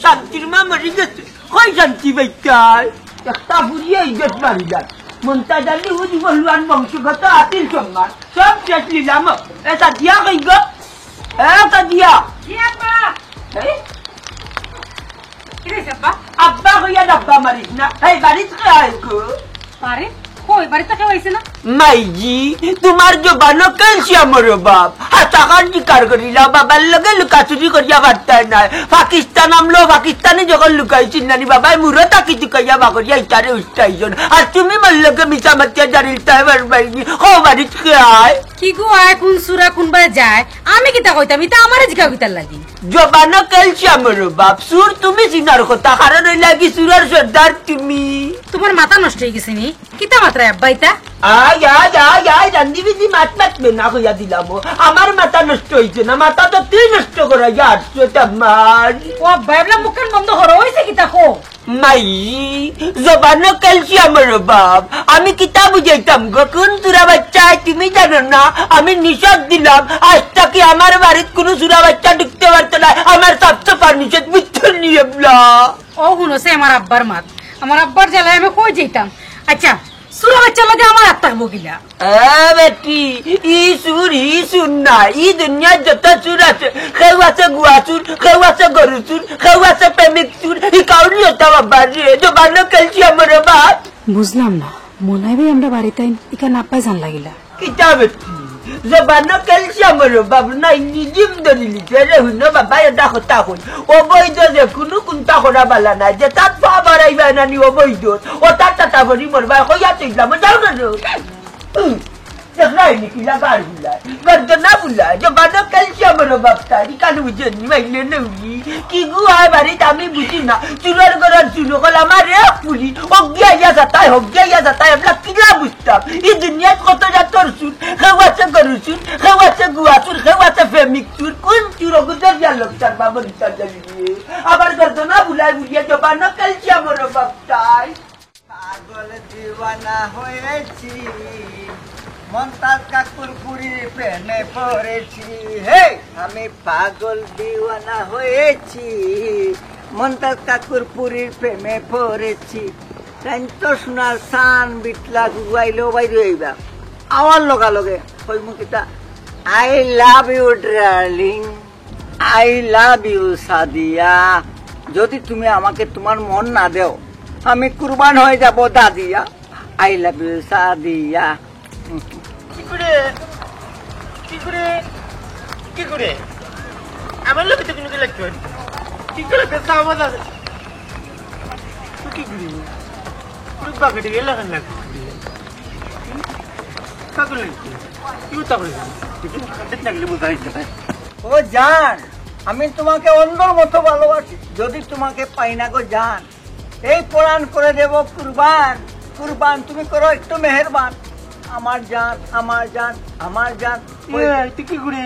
শান্তির মা মরে গেছে কই শান্তি বাইকার একটা বুড়িয়ে ইজ্জত মারিলাম মমতাজ আলী উজ্জ্বলওয়ান বংশগত আতিল সম্মান সব শেষ নিলাম এটা দিয়া কই গো এটা দিয়া আব্বা কইয়া ডাব্বা মারিস না এই বাড়িতে খাই গো আরে কই বাড়িতে কেউ আইছে না মাইজি তোমার জবানো ক্যালসিয়াম রে বাপ হাতাকান জিকার করিলা বাবার লগে লুকাচুরি করিয়া বার্তায় নাই পাকিস্তান আমলো পাকিস্তানে যখন লুকাইছিল নানি বাবাই মুরো তাকি তুকাইয়া বাকরিয়া ইটারে উস্তাইজন আর তুমি মোর লগে মিশা মাতিয়া জারিল তাইবার বাইনি ও বাড়িত খাই কি গো আয় কোন সুরা কোন বারে যায় আমি কিতা কইতাম ইতা আমারে জিকা কইতার লাগি জবানো ক্যালসিয়াম রে বাপ সুর তুমি চিনার কথা কারণ ওই লাগি সুরার সর্দার তুমি তোমার মাথা নষ্ট হয়ে গেছে নি কিতা মাত্রা আব্বা ইতা আয় রান্দি বিজি মাত না হইয়া দিলাম আমার মাথা নষ্ট হয়েছে না মাথা তো তুই নষ্ট করা যাচ্ছ আমার ও বাইবলা মুখের বন্ধ হরো হইছে কিতা কো মাই জবানো ক্যালসিয়াম রে বাপ আমি কিতা বুঝাইতাম গো কোন চুরা বাচ্চা তুমি জানো না আমি নিষেধ দিলাম আজ তাকে আমার বাড়িতে কোনো চুরা বাচ্চা ঢুকতে পারতো না আমার সবচেয়ে পারমিশন মিথ্যুর নিয়ে ও শুনোছে আমার আব্বার মাত আমার আব্বার জ্বালায় আমি কই যেতাম আচ্ছা সুরা বাচ্চা লাগে আমার হাত থাকবো কিনা বেটি ই সুর না ই দুনিয়ার যত চুর আছে কেউ আছে গুয়া চুর কেউ আছে গরু চুর কেউ আছে প্রেমিক চুর ই কাউরি হতা বাবা রে জবানো ক্যালসিয়াম রে বাপ বুঝলাম না মনে হয় আমরা বাড়িতে ইকা না পাই জান লাগিলা কিতা বেটি জবানো ক্যালসিয়াম রে বাপ নাই নিজম ধরিলি রে হুন বাবা এটা হতা হই অবৈধ যে কোনো কোনটা করা বালা নাই যে তাত পা বাড়াইবা নানি অবৈধ ও তার টাটা ভরি মরবা হইয়া তুইলাম যাও না দেখলাই নাকি লাগার বুলায় গর্দনা বুলায় জবানো ক্যালসিয়াম রে বাপ তারি কানু বুঝেনি মাইলে নৌলি কি গুয়ায় বাড়িতে আমি বুঝি না চুরের গড়ার চুনো কল আমার এক পুলি অজ্ঞা যাতায় আমরা কিলা বুঝতাম এই দুনিয়ায় কত জাতর চুর কেউ আছে গরু চুর কেউ আছে গুয়া চুর কেউ আছে প্রেমিক চুর কোন চুর অগুজর যা লোকটার বাবা বিচার জানিয়ে আবার গর্দনা বুলায় বুলিয়ে জবানো ক্যালসিয়াম রে বাপ তাই পাগল দিওয়ানা হয়েছি মমতাজ কাকুর পুরীর প্রেমে পড়েছি হে আমি পাগল দিওয়ানা হয়েছি মমতাজ কাকুর পুরীর প্রেমে পড়েছি তাই তো শোনার সান বিটলা গুয়াইলেও বাইরে হইবা আমার লগে কই মুখিতা I love you darling I love you Sadia যদি তুমি আমাকে তোমার মন না দেও আমি কুরবান হয়ে যাব দাদিয়া আই লাভ ইউ সাদিয়া কি করে আমার লোক তো কোনো লাগবে কি করে পেশা আমার আছে কি করে তুই বাগড়ে গেল কেন লাগবে কাকুলে কি উতা করে তুই কাটতে লাগলে বুঝাই যাবে ও জান আমি তোমাকে অন্ধর মতো ভালোবাসি যদি তোমাকে পাই না গো জান এই কোরআন করে দেব কুরবান তুমি করো একটু মেহেরবান আমার জান তুই কি করে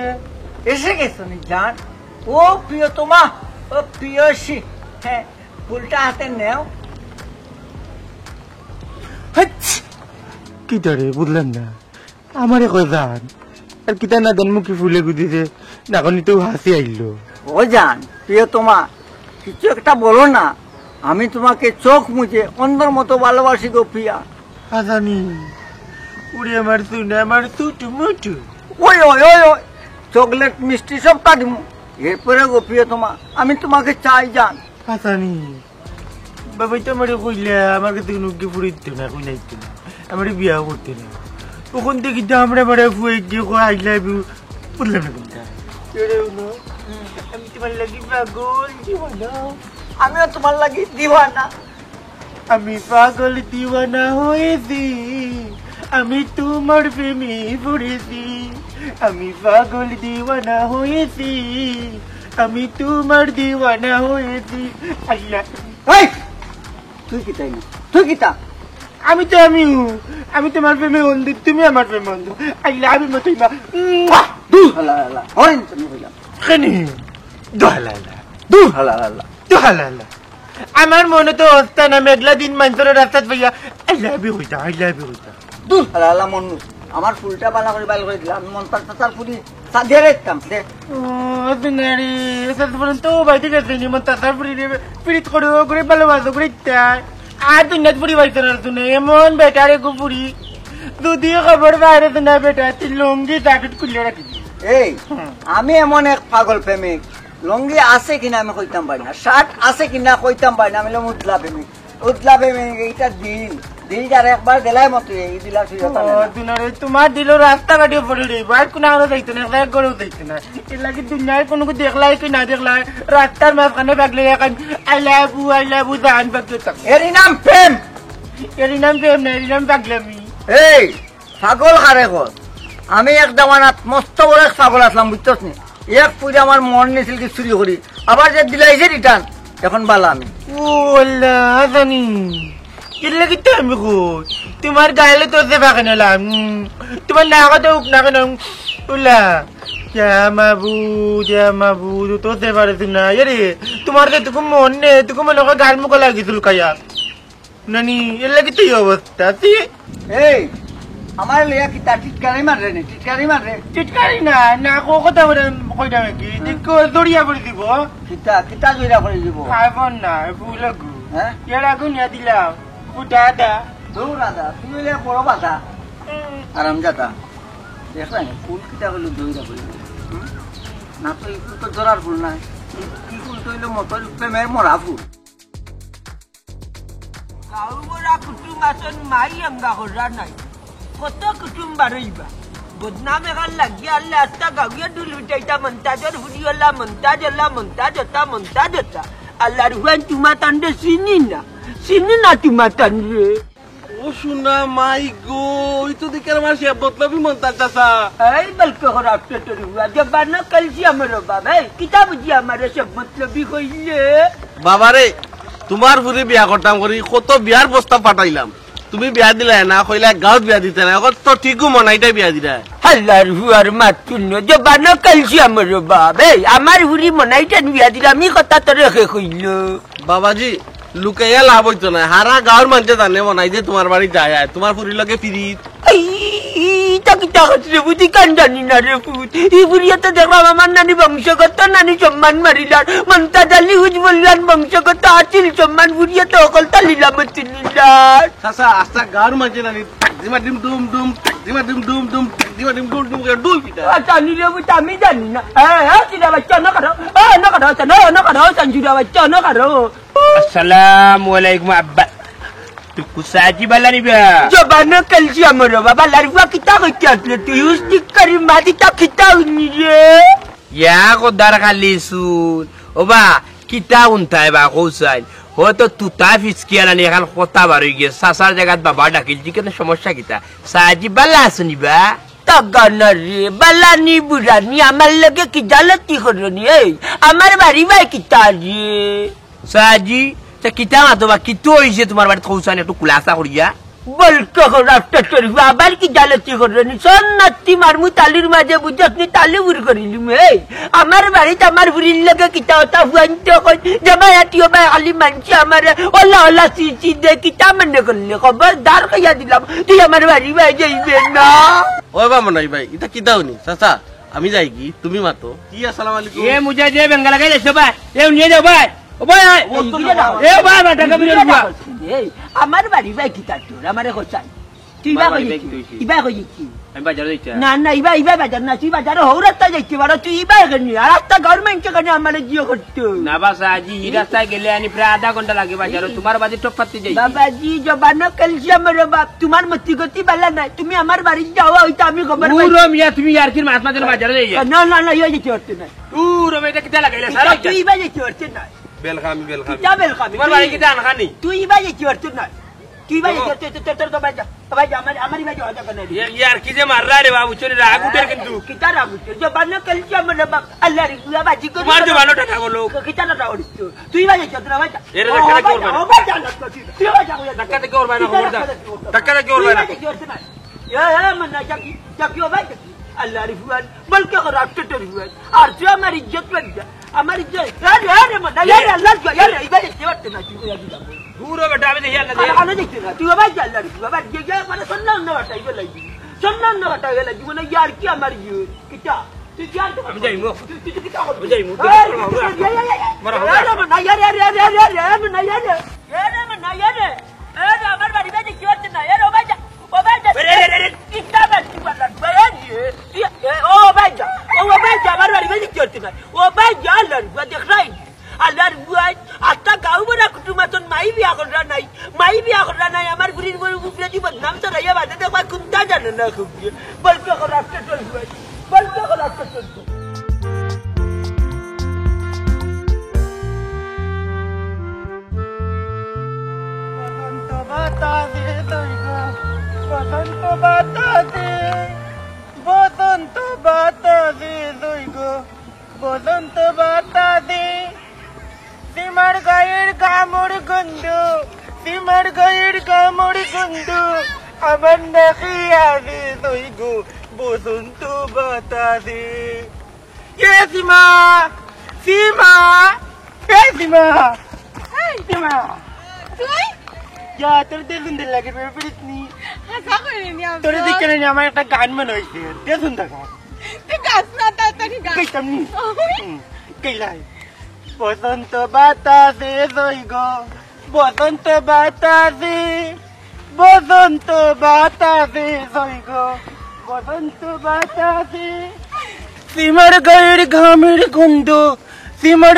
এসে গেছো নি জান ও প্রিয়তমা ও প্রিয়সী হ্যাঁ ফুলটা হাতে নেও কিটা রে বুঝলাম না আমারে কয় জান আর কিটা না দেন মুখে ফুলে গুদিছে নাকনি তো হাসি আইলো ও জান প্রিয়তমা কিছু একটা বলো না আমি তোমাকে চোখ মুছে অন্ধর মতো ভালোবাসি গো প্রিয়া হাসানি উড়ে আমার তুনে আমার তুটু মুটু ওই চকলেট মিষ্টি সব কাটিমু এরপরে গো প্রিয়তমা আমি তোমাকে চাই জান হাসানি বাবাই তো আমারে কইলে আমার কাছে কোনো কি ফুরিত না কই নাইতো না আমারে বিয়া করতে না ওখান থেকে তো আমরা বাড়া ফুয়ে দিয়ে কই আই লাভ ইউ বুঝলাম না কোনটা আমি তোমার লাগি পাগল দিওয়ানা আমিও তোমার লাগি দিওয়ানা আমি পাগল দিওয়ানা হয়েছি আমি তোমার প্রেমে পড়েছি আমি পাগল দিওয়ানা হয়েছি আমি তোমার দিওয়ানা হয়েছি আল্লাহ তুই কিতা আমি তোমার প্রেমে বন্ধু তুমি আমার প্রেমে বন্ধু আল্লাহ আমি মতই মা আমার মনে তো হস্তা না মেঘলা দিন মানুষের রাস্তাত পাইয়া আল্লাহ হইতা মনু আমার ফুলটা বালা করে বাল করে দিলাম মন তার ফুলি সাদের একদম দে দিনারি সাতপুরন তো বাইতে গেছে নি মন তাতার পিড়িত করে ভালোবাসো করে ইত্যাই আর দুনিয়াত পুরি বাইতে না তুমি এমন বেটারে গুপুরি দুদিও খবর বাইরে না বেটা তুই লুঙ্গি জ্যাকেট খুলে রাখি এই আমি এমন এক পাগল প্রেমিক লুঙ্গি আছে কিনা আমি কইতাম পারি না শার্ট আছে কিনা কইতাম পারি না আমি উতলা প্রেমিক এইটা দিলটার একবার দিলাই মতো এই দিলা দিনারে তোমার দিল রাস্তা কাটিয়ে পড়ে রে বাইর কোনো আরো যাইতো না এক গড়েও যাইতো না এর লাগে দুনিয়ায় কোনো দেখলাই কি না দেখলাই রাস্তার মাঝখানে বাগলে এখন আই লাভ ইউ জান বাগলে থাক এর নাম প্রেম না এর নাম বাগলামি এই পাগল হারে গো আমি এক দামানাত মস্ত বড় এক পাগল আসলাম বুঝছস নি এক পুজো আমার মন নিছিল কি চুরি করি আবার যে দিলাইছে রিটার্ন এখন বালা আমি ওলা জানি এর লাগে তো আমি কই তোমার গায়ে তো সে বাকে নিলাম তোমার নাগাতে উক না কেন ওলা জামাবু তো সে পারে না আরে তোমার যে তুমি মন নে তুমি মনে করে গাল মুখ লাগিছিল কায়া নানি এর লাগে তো এই অবস্থা এই আমার লিয়া কি তার টিটকারি মারে টিটকারি না কথা বলে কইটা নাকি দেখো দড়িয়া করে দিব কিতা জইরা করে দিব খাইবন না ভুল লাগু হ্যাঁ এর আগু নিয়া দিলাম দাদা দৌড়াদা তুই হইলে বড় বাধা আরাম যাতা দেখলেন ফুল কিতা হইলো দৌড়া করে না তো এই ফুল তো জোরার ফুল না এই ফুল তো হইলো মতল প্রেমের মরা ফুল গাঁওবরা কুটুম আছেন মাই আমগা হরা নাই কত কুটুম বারইবা বদনাম এখান লাগিয়ে আল্লাহ আস্তা গাঁওয়া ডুল উঠাইতা মন্তাজর হুদিওয়ালা মন্তাজ হতা আল্লাহর হুয়ান তুমা তান্ডে চিনি না তুমা তান্ডে ও শোনা মাই গো ওই তো দেখে আমার সে বদলাবি মন্তাজ চাচা এই বলকে হরা টেটর হুয়া জবানা কলসি আমার বাবা কিতাব জি আমার সব মতলবি কইলে বাবারে তোমার ফুরি বিয়া করতাম করি কত বিয়ার প্রস্তাব পাঠাইলাম তুমি বিয়া দিলা না কইলা গাঁৱত বিয়া দিতে না এখন তো ঠিকও মনাইটাই বিয়া দিলা আল্লাহর হুয়ার মাতুন্য জবানা কলসি আমার বাবা আমার হুরি মনাইটা বিয়া দিলা আমি কথা তোরে কইল বাবাজি লুকাইয়া লাভ হইতো না হারা গাঁৱৰ মানুহে জানে মনাই যে তোমার বাড়ি যায় তোমার ফুরির লগে ফিরিত কিতা হচ্ছে বুঝি কান জানি না রে পুত এই বুড়িয়াতে দেখলাম আমার নানি বংশগত নানি সম্মান মারিলার মন্তা জালি হুজ বললাম বংশগত আচিল সম্মান বুড়িয়াতে অকল তালিলাম চিনিলার চাচা আস্তা গাঁৱৰ মানুহে জানি জিমা ডিম ডুম ডুম জিমা ডিম ডুম ডুম জিমা ডিম ডুম ডুম ডুম পিটা জানি রে বুঝ আমি জানি না চিনা বাচ্চা না কারো না কারো সঞ্জুরা বাচ্চা না কারো Assalamualaikum abba. Tuku saji balani ba. Jabana kalsi amaro baba larwa kita kaya tu yustik kari mati tak kita ni je. Ya ko dar kalisun. Oba kita untai ba ko sai. Hoto tuta fiskiana ni kan kota baru ge sasar jagat baba dakil jikan সমস্যা kita. Saji balasuni ba. Tagana re balani burani amal lage ki jalati koroni amar bari bai kita je. Saji kita atau ba kito ise তোমার বাড়িতে কৌসান একটু কুলাসা করিয়া বলকে রাস্তা তোর আবার কি জ্বালাতি করনি সন্ন্যাতি মারমু তালির মাঝে বুঝসনি তালি উড় করিলুম আমার বাড়িতে আমার বুড়ির লাগে কিতা হতা হুয়াইতে কই জামায়াতিও ভাই খালি মানছি আমার ওলা সিসি দে কিতা মনে করলে খবরদার কইয়া দিলাম তুই আমার বাড়ি ভাই যাইবে না ওই বাবা নাই ভাই এটা কি দাওনি চাচা আমি যাই কি তুমি মাতো কি আসসালামু আলাইকুম এ মুজা যে বেঙ্গা লাগাই দেছো ভাই এ নিয়ে যাও ভাই ও ভাই এ ভাই টাকা বিলে দিবা আমার বাড়ি ভাই কিতা তোর আমারে কইছাই তুই বা কই ইবা কই কি আমি বাজারে যাইতা না ইবা বাজার না তুই বাজারে হৌরাস্তা যাইতে পারো তুই ইবা কেনি আর রাস্তা গভর্নমেন্ট কেন আমারে জিও করতে না বাস আজি ই রাস্তায় গেলে আনি প্রায় আধা ঘন্টা লাগে বাজারে তোমার বাড়ি টপ পাতে যাই বাবাজি জবানা ক্যালসিয়াম রে বাপ তোমার মতি গতি বালা নাই তুমি আমার বাড়ি যাও ওইটা আমি খবর পাই পুরো মিয়া তুমি আর কি মাছ মাঝে বাজারে যাই না ইয়ে যেতে হচ্ছে না পুরো এটা কিটা লাগাইলে সারা তুই ইবা যেতে হচ্ছে না বেলখামি কিতা বেলখামি তোমার বাড়ি কিটা আনখানি তুই ইবা যেতে হচ্ছে না তুই ইবা যেতে হচ্ছে তোর তো বাজা আমার বাজা হতা কেন यार কি যে মাররা রে বাবু চলে রাগ উঠে কিন্তু কিতা রাগ উঠে জবানা ক্যালসিয়াম রে বাপ আল্লাহ রে গুয়া বাজি করে তোমার যে ভালোটা থাকো লোক কিতা না রাউড়ি তুই ইবা যেতে না বাজা এর টাকা করবে না ও বাজা না তুই বাজা টাকা থেকে করবে না খবর দা টাকা থেকে করবে না মন্না চাকি ও ভাই আল্লাহ রে ফুয়ান বলকে রাস্তা তোর ফুয়ান আর তুই আমার ইজ্জত লাগা আমার ইজ্জত আরে মন্না আল্লাহ ইবা যেতে হচ্ছে না তুই দিলাম পুরো বেটা আমি দেখি আল্লাহ আরে দেখতে না তুই বাবা আল্লাহ রে বাবা যে মানে সন্ন্যান না বাটাই গেলাই সন্ন্যান না বাটাই গেলাই জীবনে ইয়ার কি আমার ইয়ে কিটা তুই জান আমি যাইমু তুই কি তা আমি যাইমু মারা হবে না ইয়ার না ইয়ার আমার বাড়ি বাড়ি কি হচ্ছে না ইয়ার ও ভাই যা কিটা বাচ্চি বালা ও ভাই যা আমার বাড়ি বাড়ি কি হচ্ছে না ও ভাই যা লড়বা দেখ রাই আল্লাহর বুয়াই আত্তা গাও বড় কুটুমাতন মাই বিয়া কররা নাই আমার গুরির বড় উপরে দি বদনাম তো রাইয়া বাদে দেখবা কুনটা জানে না খুব বলকে রাস্তা চলবে বসন্ত বাতাসে সীমার গায়ের কামড় গন্ধ আমার নাকি আসে তুই গো বসন্ত বাতাসে সীমা তুই যা তোর দিয়ে সুন্দর লাগে প্লিজ নি হাসা করিনি আমি তোর দিকে আমার একটা গান মনে হয়েছে দিয়ে সুন্দর গান তুই গাছ না তাড়াতাড়ি গাছ কইতাম নি কইলাই বসন্ত বাতাসে জয় গো বসন্ত বাতাসে জয় গো বসন্ত বাতাসে সীমার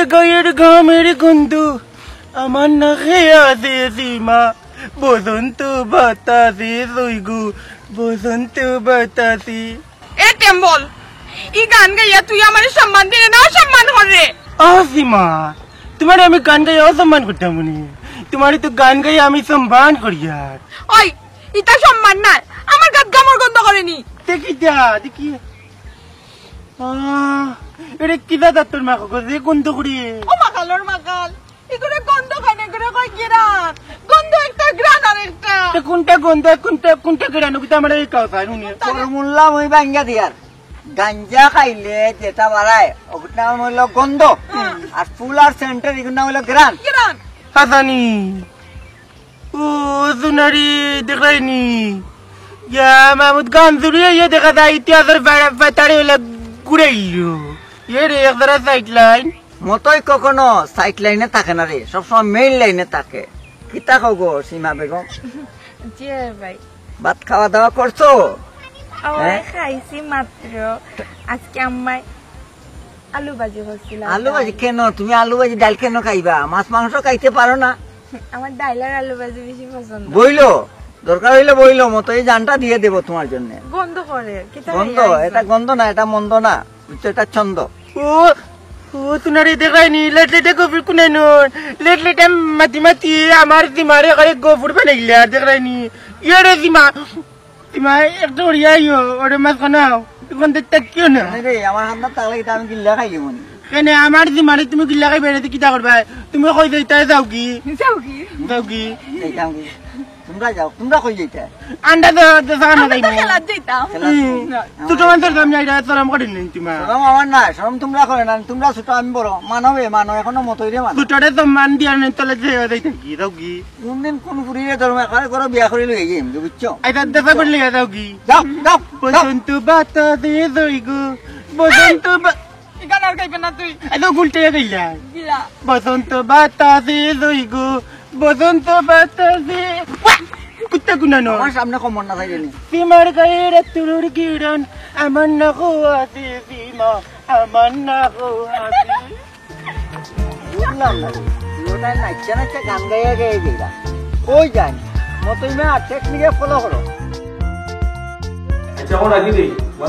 গায়ের ঘামের গন্ধ আমার নাকে আসে সীমা বসন্ত বাতাসে জয় গো বসন্ত বাতাসে এ টেম্বল ই গান গাইয়া তুই আমার সম্মান দিলে না সম্মান করে সীমা তোমার আমি গান গাই অসম্মান করতাম নি তোমার তো গান গাই আমি সম্মান করি আর ওই ইটা সম্মান না আমার গাত গামর গন্ধ করেনি দেখি এটা কি দাদা তোর মা যে গন্ধ করি ও মাকাল এগুলো গন্ধ খায় না এগুলো কয় গিরান গন্ধ একটা গ্রান আর একটা কোনটা গন্ধ কোনটা গেরানো কিন্তু আমার এই কথা শুনি ফর্মুলা মই ভাঙ্গা দিয়ার গাঞ্জা খাইলে যেটা বাড়ায় ওটার নাম হইলো গন্ধ আর ফুল আর সেন্টার এগুলোর নাম হইলো গ্রান গিরান হাসানি ও সুনারি দেখাইনি ইয়া মাহমুদ গান জুড়িয়ে ইয়ে দেখা যায় ইতিহাসের বেতারে হইলে ঘুরাইলো এর এক দ্বারা সাইড লাইন মতই কখনো সাইড লাইনে থাকে না রে সবসময় মেইন লাইনে থাকে কি তাকো গো সীমা বেগম জি ভাই ভাত খাওয়া দাওয়া করছো খাইছি মাত্র আজকে আম্মাই আলু ভাজি করছিল আলু ভাজি কেন তুমি আলু ভাজি ডাল কেন খাইবা মাছ মাংস খাইতে পারো না আমার ডাইলার আলু ভাজি বেশি পছন্দ বইলো দরকার হইলে বইলো মতো এই জানটা দিয়ে দেবো তোমার জন্য গন্ধ করে গন্ধ এটা গন্ধ না এটা মন্দ না বুঝছো এটা ছন্দ ও তুনারে দেখাইনি লেটলেটে গফুর কুনাই নুন লেটলেটে মাতি আমার দিমারে করে গফুর বানাইলে আর দেখাইনি ইয়ে রে দিমা একটা উড়িয়া ইয়ো ওরে মাছ খানাও এখন দেখতে কিয় না রে আমার হাত না তাহলে এটা আমি গিল্লা খাইলি মনে কেন আমার দিমারে তুমি গিল্লা খাই বেড়াতে কিতা করবা তুমি কই যাইতা যাও কি এইটাম কি তোমরা যাও তোমরা কই যাইতা আন্ডা তো সানা যাইবো খেলা দিতাম ছোট মানুষের দাম যাইতা সরম করেন নাই তোমার শরম আমার না শরম তোমরা করে না তোমরা ছোট আমি বড় মানবে মানো এখনো মতই রে মানো ছোটরে সম্মান দিয়া নেই তলে যাইতা কি যাও কি কোনদিন কোন পুরিয়ে ধর্ম এখানে করো বিয়া করে লই যাইম বুঝছো আইতা দেখা করলে যাও কি যাও যাও বসন্ত বাতাসে জয় গো বসন্ত গান আর গাইবে না তুই এত গুলটে গইলা গিলা বসন্ত বাতাসে জয় গো বসন্ত বাতাসে কুত্তা গুনানো আমার সামনে কমন না থাকলে সীমার গায়ের তুরুর কিরণ আমার না আছে সীমা আমার না আছে বুঝলাম না ওটা নাচা নাচা গান গাইয়া গাইয়া যাইবা কই যান মতই মে টেকনিকে ফলো করো আচ্ছা ওরা দিদি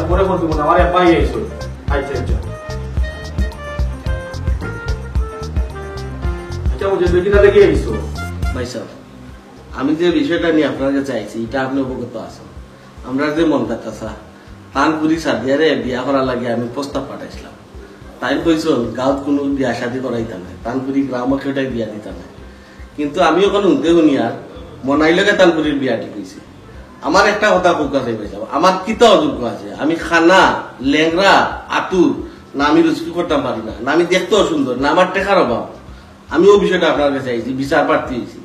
পরে ফোন দিব না আমার পাই আইছো আচ্ছা ওই যে দেখিটা দেখে আইছো ভাই সাহেব আমি যে বিষয়টা নিয়ে আপনার কাছে চাইছি এটা আপনি অবগত আছেন আমরা যে মনটা তানপুরি সাদিয়ারে বিয়া করার লাগে আমি প্রস্তাব পাঠাইছিলাম তাই কইছেন গাঁত কোনো বিয়া শাদী করাইতাম না তানপুরি গ্রামকে ওটাই বিয়া দিতাম না কিন্তু আমি ওখানে উঠতে শুনি আর মনাইলকে তানপুরির বিয়া ঠিক হয়েছে আমার একটা কথা ফোকাস হয়ে গেছে আমার কিতা অযোগ্য আছে আমি খানা লেংরা আতুর না আমি রুচি করতে পারি না না আমি দেখতেও সুন্দর না আমার টেকার অভাব আমি ও বিষয়টা আপনার কাছে চাইছি বিচার প্রার্থী হয়েছি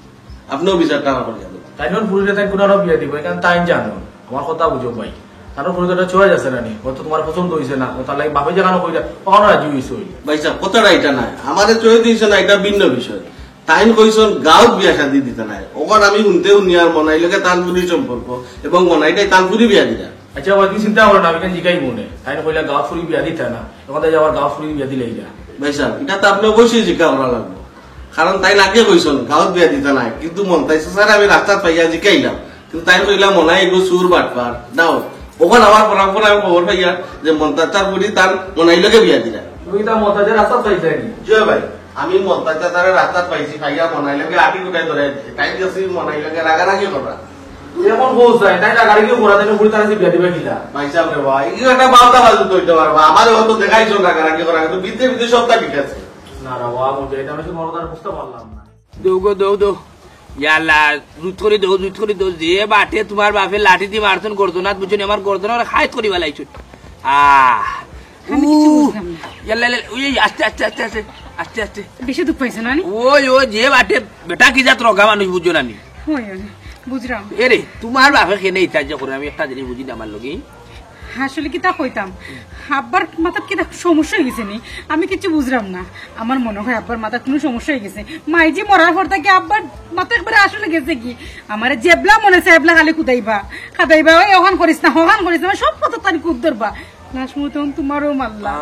আপনিও বিচারটা আমার করে যাবেন তাই পুরুষে তাই কোনো বিয়া দিব এখানে তাই জানো আমার কথা বুঝো ভাই তারও পরিচয়টা চয়ে যাচ্ছে না নি ও তো তোমার পছন্দ হয়েছে না ও তার লাগে বাপে যেখানে কইরা কখনো রাজি হয়েছে ভাই সাহেব কথাটা এটা নাই আমারে চয়ে দিয়েছে না এটা ভিন্ন বিষয় তাইন কইছন গাঁৱত বিয়া শাদি দিতে নাই ওখান আমি শুনতে শুনি আর মনাইলকে তানপুরির সম্পর্ক এবং মনাইটাই তানপুরি বিয়া দিলা আচ্ছা ভাই তুমি চিন্তা করো না আমি কেন জিগাই মনে তাই কইলা গাঁৱত ফুরি বিয়া দিতে না ওখান থেকে আবার গাঁৱত ফুরি বিয়া দিলেই যা ভাই সাহেব এটা তো আপনি অবশ্যই জিজ্ঞা করা লাগবে কারণ তাই আগে কইছন গাঁৱত বিয়া দিতে নাই কিন্তু মন তাইছে স্যার আমি রাস্তাত পাইয়া জিগাইলাম কিন্তু তাই কইলাম মনাই এগো সুর বাটপার দাও ওখান আমার পরামর্শ আমি খবর পাইয়া যে মন্তাচার বুড়ি তার মনাইলকে বিয়া দিলা তুমি তার মতাজের রাস্তা পাইছে জয় ভাই আমি মন্তাচার তারে রাস্তাত পাইছি পাইয়া মনাইলকে আটি কোটাই ধরে তাই গেছি মনাইলকে রাগারাগি করা এমন বউ যায় তাই না গাড়ি ঘোরা দেন বুড়ি তারা বিয়া দিবে কিলা ভাই সাহেব রে ভাই এই একটা বাউতা বাজু কইতে পারবা আমারে হয়তো দেখাইছো রাগারাগি করা কিন্তু বিতে বিতে সবটা ঠিক আছে না রা বাবা মনে এটা আমি মরদার বুঝতে পারলাম না দৌ ইয়াল্লা জুত করে দৌ যে বাটে তোমার বাপে লাঠি দিয়ে মারছেন গর্দনাথ বুঝছেন আমার গর্দনা খাইত করি বেলাইছো আস্তে বেশি দুঃখ পাইছে না ওই যে বাটে বেটা কি জাত রগা মানুষ বুঝছো না বুঝলাম এরে তোমার বাপে খেনে ইত্যাজ্য করে আমি একটা জিনিস বুঝি না আমার লোকে আসলে কি তা কইতাম আব্বার মাথার কি সমস্যা হয়ে গেছে নি আমি কিছু বুঝলাম না আমার মনে হয় আব্বার মাথার কোনো সমস্যা হয়ে গেছে মাইজি মরার পর থেকে আব্বার মাথা একবারে আসলে গেছে কি আমার জেবলা মনে চাইবলা খালি খাদাইবা ওই ওখান করিস না সব কথা তার কুদ ধরবা লাস্ট মতন তোমারও মারলা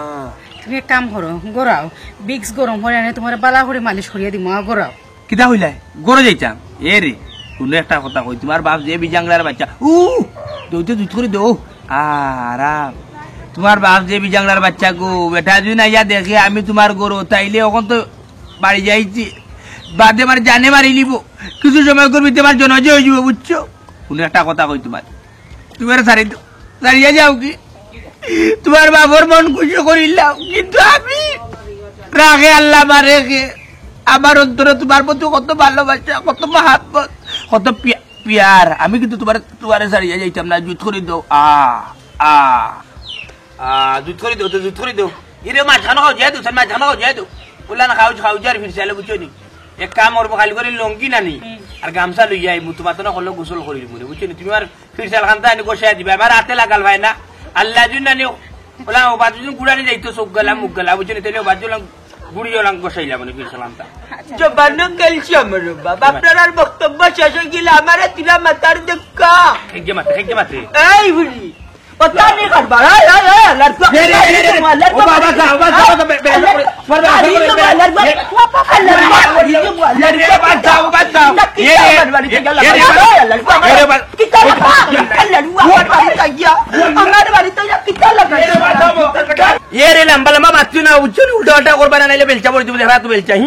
তুমি এক কাম করো গড়াও বিক্স গরম হয়ে আনে তোমার বালা করে মালিশ করিয়া দিমা গড়াও কিতা হইলাই গড়ে যাইতাম এ রে শুনে একটা কথা কই তোমার বাপ যে বিজাংলার বাচ্চা দৌতে দুধ করে দৌ আরাম তোমার বাপ যে বিজাংলার বাচ্চা গো বেটা যদি না ইয়া দেখে আমি তোমার গরু তাইলে এখন তো বাড়ি যাইছি বাদে মানে জানে মারি লিব কিছু সময় করবি তোমার জন্য যে হয়ে যাবো বুঝছো শুনে একটা কথা কই তোমার সারিয়া যাও কি তোমার বাবার মন খুশি করিলাম কিন্তু আমি রাগে আল্লাহ মারে আমার অন্তরে তোমার প্রতি কত ভালোবাসা কত মহাব্বত কত পিয়ার আমি কিন্তু তোমারে সারিয়া যাইতাম না জুত করে দাও জুত করে দাও এরে মাঝখানে খাও যাই দো মাঝখানে খাও যাই দো বললা না খাও যার ফিরছে বুঝছো নি এক কাম করবো খালি করে লঙ্কি নানি আর গামছা লই যাই তোমার তো না করলে গোসল করি মনে বুঝছো নি তুমি আর ফিরসাল খানটা আনি গোসাই দিবে আমার হাতে লাগাল ভাই না আল্লাহ জুন নানি বলা ও বাজুন গুড়ানি যাইতো চোখ গেলা মুখ গেলা বুঝছো নি তাহলে বাজুলাম গুড়ি জলাং গোসাইলা মানে ফিরসালামটা জবানো ক্যালসিয়াম রে বাবা আপনার বক্তব্য শেষ হয়ে গেলে আমার তিলা মাতার দেখা খেগে মাতে এই বুড়ি ওটা নিয়ে কাটবা লড়কা ও বাবা লম্বা লম্বা মাতছি না উল্টা উল্টা করবা না নাইলে বেলচা পড়ি তুমি দেখা তো বেলচাই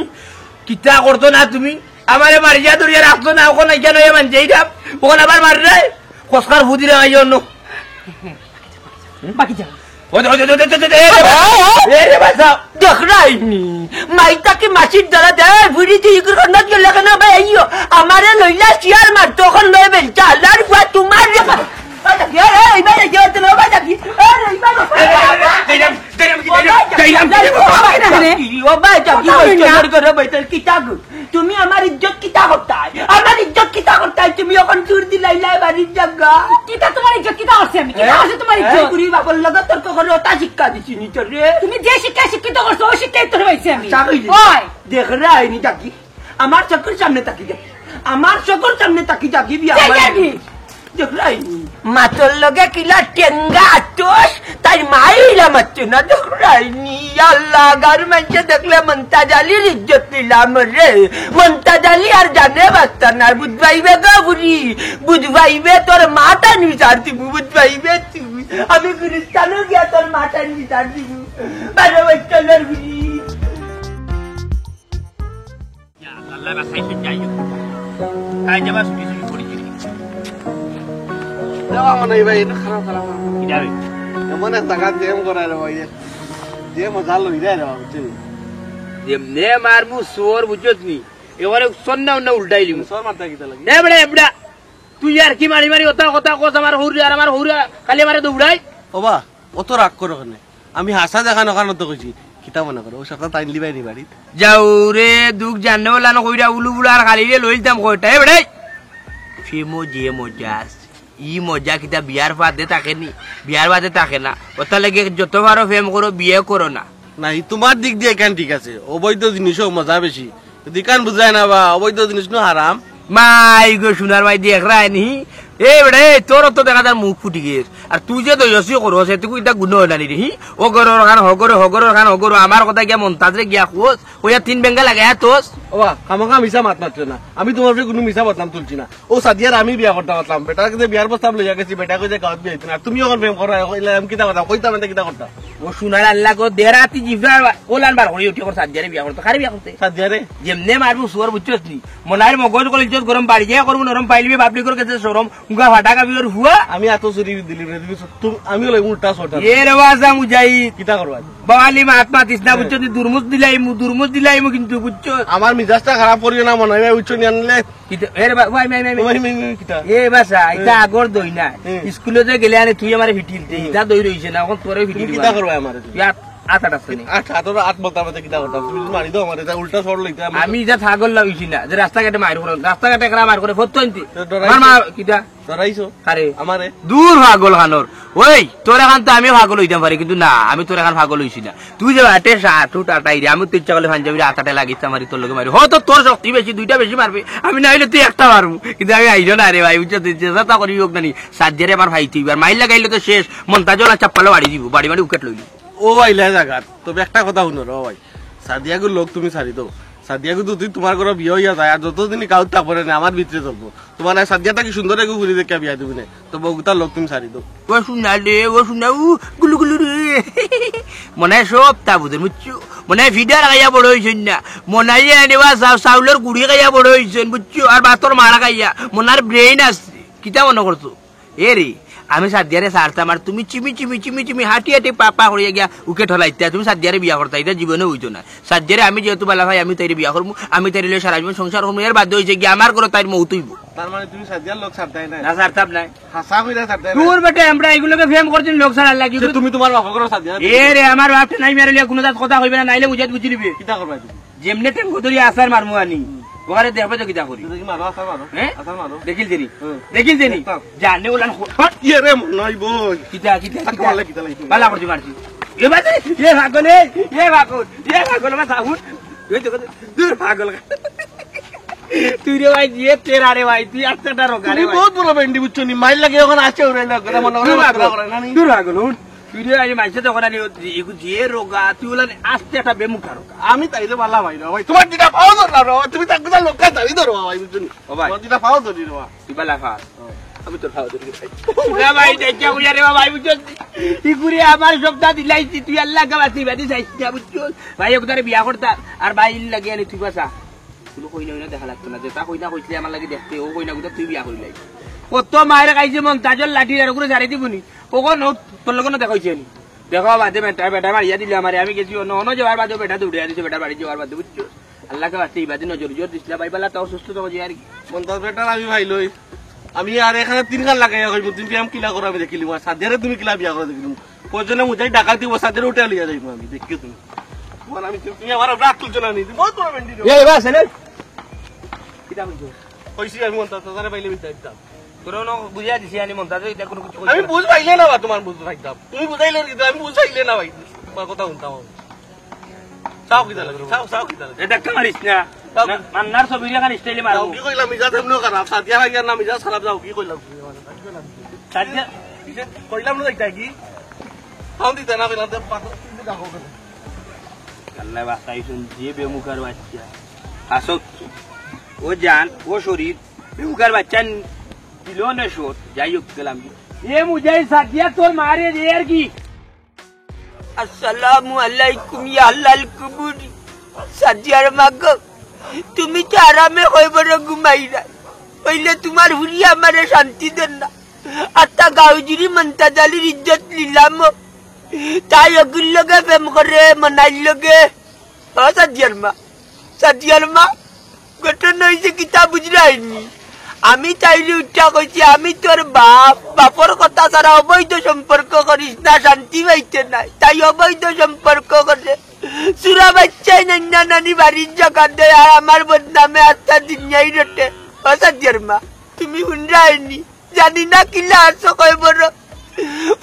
কিতা করতো না তুমি আমারে মারি যা ধরিয়া রাখতো না ওখানে কেন মানছে এইটা ওখানে আবার মারি নাই কসকার ফুদিলে আমার জন্য বাকি যাও মাইটাকে মাসির দ্বারা দেয় বুড়ি দিয়ে গেলে কেন ভাই আইও আমারে লইলা চেয়ার মার তখন লয়ে বেলচা আল্লাহর বুয়া তোমার তুমি আমার ইজ্জত কিতা করতাই তুমি এখন চুর দিলাইলা বাড়ির জায়গা কিতা তোমার ইজ্জত কিতা করছে আমি কিতা করছে তোমার ইজ্জত পুরি বাপর লগত তর্ক করে ওটা শিক্ষা দিছি নি তোর রে তুমি যে শিক্ষা শিক্ষিত করছো ওই শিক্ষাই তোর হইছে আমি ওই দেখ রে আইনি তাকি আমার চোখের সামনে তাকি যাবি আমার চোখের সামনে তাকি যাবি বিয়া দেখ রে আইনি মাতর লগে কিলা টেঙ্গা আতোস তাই মাইলা মাত্র না দেখ রে আইনি আল্লাহ গার মানছে দেখলে মন্তাজালির ইজ্জত নিলাম রে মন্তাজালি আর জানে বাস্তা না বুঝবাইবে গা বুড়ি বুঝবাইবে তোর মাটা নিচার দিব বুঝবাইবে তুই আমি গুলিস্তানও গিয়া তোর মাটা নিচার দিব বারো বছরের বুড়ি আল্লাহ বাসাইছে যাই তাই যাবা সুটি করি এমন একটা জায়গা জেম করাই রে ভাই যে মজা লই যায় রে বুঝছি যেমনে মারমু সোর বুঝছ নি এবারে সন্না উন্না উল্টাই লিমু সর মারতা কিতা লাগি এবড়া এবড়া তুই আর কি মারি মারি ওটা কথা কোস আমার হুরি আর আমার হুরি খালি মারে দৌড়াই ওবা অত রাগ করো কেন আমি হাসা দেখানো কারণ তো কইছি কিতা মনে করো ও সপ্তাহ টাইম লিবাই নি বাড়ি যাও রে দুঃখ জাননে বলা না কইরা উলু বুড়া আর খালি লইতাম কয়টা এবড়া ফিমো যে মজাস ই মজা কিতা বিয়ার বাদে থাকে নি, বিয়ার বাদে থাকে না। ওটা লাগে যত পারো প্রেম করো, বিয়ে করো না। নাই তোমার দিক দিয়ে কেন ঠিক আছে, অবৈধ জিনিসও মজা বেশি, দিকান বুঝায় না বা অবৈধ জিনিস নো হারাম। মাই গো সোনার ভাই দেখ রায়নি এ বেড়ে তোর তো দেখা যার মুখ ফুটি গেছ, আর তুই যে দয়সি করো সেটুকু এটা গুণ হয় না নি রে। ও গরর খান হগর খান হগর আমার কথা গিয়া মন্তাজরে গিয়া খোঁজ ওইয়া 3 বেঙ্গা লাগে তোস। ওবা খামাখা মিশা মাত মাত্র না, আমি তোমার কোনো মিশা বদনাম তুলছি না। ও সাদিয়ার আমি বিয়া করতে পারতাম, বেটাকে যে বিয়ার প্রস্তাব লইয়া গেছি, বেটা কই যে গাঁত বিয়া হইতো না, তুমি এখন প্রেম করো, আমি কিতা কথা কইতাম না, কিতা করতা? ও সোনার আল্লাহ গো দেরাতি জিভরা ওলান বার করে উঠি কর সাজ্জারে বিয়া করতে, খারে বিয়া করতে সাদিয়ারে যেমনে মারবো সুয়ার বুঝছস নি, মনার মগজ কল ইজ্জত গরম বাড়ি যায় করবো, নরম পাইলিবি বাপলি করে গেছে সরম উগা ফাটা কাবির হুয়া। আমি এত চুরি দিলি রে, তুমি আমি হলে উল্টা সরতা এ রেওয়াজা মুজাহিদ কিতা করবা? বাওয়ালি মাতমা তিসনা বুঝছো, দুরমুজ দিলাইমু কিন্তু বুঝছো। আমার মিজাজটা খারাপ করিও না, মনে হয় উচ্চ নিয়ে আনলে কিতা এ বাসা এটা আগর দই না, স্কুলে যে গেলে আনে তুই আমার ফিটিল দে, এটা দই রইছে না, এখন তোরে ফিটিল কিতা করবা? আমার আটাটা আছে নি আট বলতাম কিতা করতাম, তুমি মারি দাও আমার, এটা উল্টা সর লইতে আমি যা ছাগল লাগাইছি না যে রাস্তাঘাটে মার করে, রাস্তাঘাটে একলা মার করে ফটো আনতি কিটা ধরাইছো আরে আমারে দূর পাগল খানোর। ওই তোর এখন তো আমি পাগল হইতাম পারি, কিন্তু না আমি তোর এখন পাগল হইছি না। তুই যে আটে সাটু টাটাই রে, আমি তো ইচ্ছা করলে পাঞ্জাবির আটাটে লাগিস মারি তোর লোকে মারি, হয়তো তোর শক্তি বেশি, 2টা বেশি মারবে, আমি না হইলে তুই একটা মারবো, কিন্তু আমি আইজ না রে ভাই, বুঝছো চেষ্টা করি হোক না। সাজ্জারে আমার ভাই তুই মাইল লাগাইলে তো শেষ, মন্তাজলা চাপ্পালো বাড়ি দিব, বাড়ি উকেট লইলি। ও আইলা জায়গা, তবে একটা কথা শুনো র ভাই, সাদিয়াগুর লোক তুমি ছাড়ি দাও, সাদিয়াগু যদি তোমার ঘরে বিয়ে হইয়া যায়, আর যতদিন কাউ তারপরে না আমার ভিতরে চলবো, তোমার সাদিয়াটা কি সুন্দর একটু ঘুরি দেখে বিয়া দিবি না, তো বগুতার লোক তুমি ছাড়ি দাও। ও শুনা রে, ও শুনা গুলু গুলু রে, মনে হয় সব তা বুঝে বুঝছো, মনে হয় ফিডার খাইয়া বড় হয়েছেন না, মনে হয় এনেবা চাউলের গুড়ি খাইয়া বড় হয়েছেন বুঝছো, আর ভাতর মারা খাইয়া মনার ব্রেইন আসছে, কিতা মনে করছো? এ রে আমি সাদিয়ারে সারতাম, আর তুমি চিমি চিমি চিমি চিমি হাঁটি হাঁটি পাপা হইয়া গিয়া উকে ঠলাইতে, তুমি সাদিয়ারে বিয়া করতা, এটা জীবনে হইতো না। সাদিয়ারে আমি যেহেতু বালা ভাই, আমি তাইরে বিয়া করবো, আমি তাইরে সারা জীবন সংসার করবো, এর বাধ্য হয়েছে গিয়ে আমার করে তাই মৌত হইব। তার মানে তুমি সাদিয়ার লোক ছাড়তাই না? না সারতাম নাই, হাসা কইরা ছাড়তাই না? তোর বেটা আমরা এগুলোকে ফেম করছেন লোক ছাড়ার লাগি, তুমি তোমার বাবা করে সাদিয়া এ রে আমার বাপটা নাই মেরে কোনো কথা কইবে না, নাইলে বুঝাত বুঝি নিবে। কিতা করবা তুমি? যেমনে টেঙ্গো ধরি আসার মারমু আনি ওখানে দেখবে তো কিতা করি, তুমি মারো, আসা মারো, আসা মারো, দেখিল দেরি দেখিল দেরি জানে ওলান ইয়ে রে নই বই কিতা কিতা কিতা কিতা লাগি বালা করছি মারছি এবার এ পাগল আমার সাহুন দূর পাগল তুই রে ভাই দিয়ে তেরা রে ভাই, তুই একটা রোগা রে, বহুত বড় বেন্ডি বুঝছো নি, মাইল লাগে এখন আছে ওরে না, কথা মনে করে না নি, দূর পাগল তুই রে আজ মাইছে তখন আনি যে রোগা, তুই ওলান আস্তে একটা বেমুখা রোগা। আমি তাইলে বালা ভাই রে ভাই, তোমার যেটা পাও ধরলা রে, তুমি তাকে যা লোক কাটাই ধরো ভাই, বুঝছো নি? ও ভাই তোমার যেটা পাও ধরি রে ভাই, তুই বালা খা, আমি তোর খাওয়া ধরি ভাই ভাই দেখে বুঝা রে ভাই, বুঝছো ই করে আমার শব্দ দিলাইছি, তুই আল্লাহ গাবাসি বাদি চাইছিস না, বুঝছো ভাই ওকে বিয়া করতা, আর ভাই লাগে আনি তুই বাসা কোনো কইনা কইনা দেখা লাগতো না, যেটা কইনা কইছিলে আমার লাগে দেখতে, ও কইনা কইতা তুই বিয়া করিলাই, কত মায়ের খাইছে মন তাজল লাঠি আর করে ছাড়ি দিবনি, ওখন তোর লোক দেখাইছে নি, দেখো বাদে বেটা মারিয়া দিলে আমার, আমি গেছি অন্য যাওয়ার বাদে বেটা দৌড়ে দিচ্ছে, বেটা বাড়ি যাওয়ার বাদে, বুঝছো আল্লাহকে বাঁচতে বাদে নজর জোর দিছিল ভাই বেলা, তাও সুস্থ তো আর কি মন্তাজ বেটার আমি ভাই লই, আমি আর এখানে 3 খান লাগাই কইব, তুমি আমি কিলা করো আমি দেখিলি, সাদিয়ারে তুমি কিলা বিয়া করে দেখিলি, প্রয়োজনে মুজাই ডাকা দিব, সাদিয়ারে উঠে লিয়া যাইব, আমি দেখি তুমি আমি তুমি আমার রাত তুলছ না নি, বহুত বড় বেন্ডি রে, এই বাস এনে কিটা বুঝছো কইছি আমি মন্তাজ তারে বাইলে বিতাইতাম, তোর ন বুঝিয়া দিছি আনি মন তাজে এটা কোনো কিছু আমি বুঝ পাইলে না বা তোমার বুঝ পাইতাম, তুমি বুঝাইলে কিন্তু আমি বুঝাইলে না ভাই, তোমার কথা শুনতাম চাও কিতা লাগে, চাও কিতা লাগে, এটা কামারিস না মান্নার ছবির এখানে স্টাইলে মারো, কি কইলাম মিজাজ এমন খারাপ, সাদিয়া ভাই না মিজাজ খারাপ, যাও কি কইলাম সাজিয়া কইলাম না এটা কি ফাউন দিতে না কইলাম পাতো দেখো আল্লাহ বাসাই শুন যে বেমুখার বাচ্চা আসত ও জান ও শরীর বেমুখার বাচ্চা দিল না শোট, যাই হোক গেলাম এ মুজাই সাদিয়া তোর মারে রে আর কি। আসসালামু আলাইকুম ইয়া আল্লাহল কুবুর, সাদিয়ার মাগ তুমি তো আরামে হইবরে ঘুমাই না, হইলে তোমার হুরি আমারে শান্তি দেন না, আত্মা গাউজিরি মন্তাজালির ইজ্জত নিলাম, তাই অগুল লগে প্রেম করে মনাই লগে। সাদিয়ার মা ঘটনা হয়েছে কিতা বুঝলাইনি, আমি তাইলে উঠা কইছি আমি তোর বাপর কথা ছাড়া অবৈধ সম্পর্ক করিস না, শান্তি পাইতে নাই, তাই অবৈধ সম্পর্ক করে সুরা বাচ্চাই নান্না নানি বাড়ির জগা দেয়, আর আমার বদনামে আস্থা দুনিয়াই রটে। সাদিয়ার মা তুমি শুনরাইনি জানি না কিলা আসো কই বড়